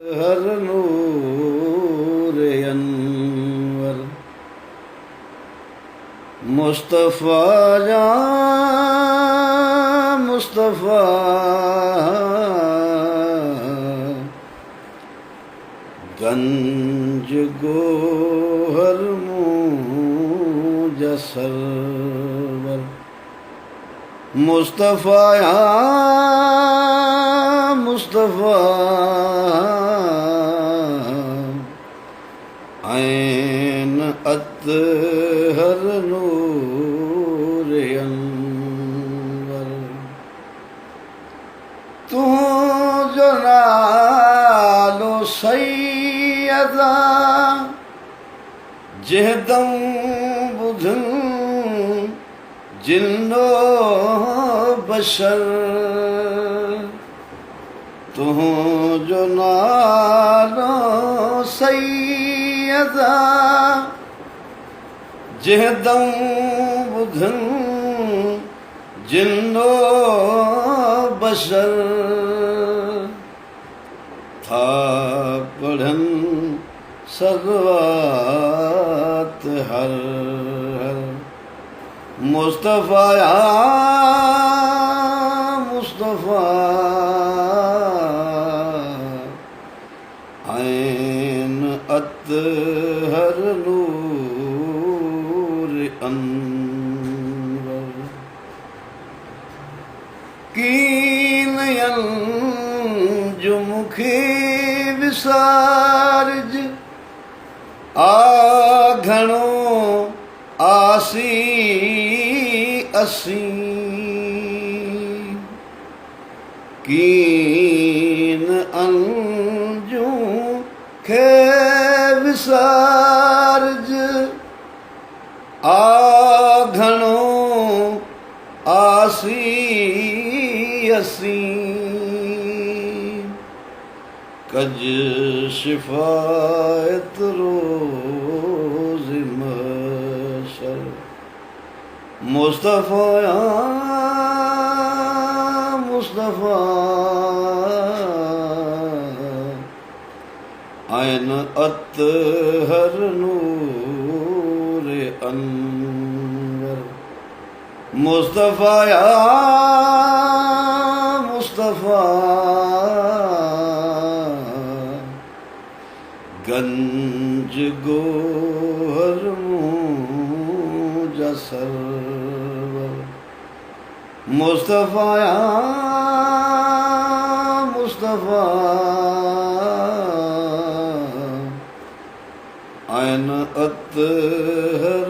हर नूर अनवर मुस्तफ़ा जा मुस्तफ़ा गंज गोहर मुजस्सर मुस्तफ़ा या मुस्तफ़ा ऐन अत्हर नूर अनवर तू जो नालो सैयदा जहदम बुधन जिन्नो बशर तू जो नालो सैयदा जहदम बुधन जिन्नो बशर था पढ़न सलवात हर मुस्तफ़ा या मुस्तफ़ा ऐन अत्हर नूर अनवर कीन अंजुम खे विसारज आघणो आसी असी कीन अंजू खे विसारज आघणो आसी असी कज शिफायत रोज़ महशर मुस्तफ़ा या मुस्तफ़ा ऐन अत्हर नूर अनवर मुस्तफ़ा या मुस्तफ़ा गंज गोहर मुजस्सर मुस्तफ़ा या मुस्तफ़ा ऐन अत्हर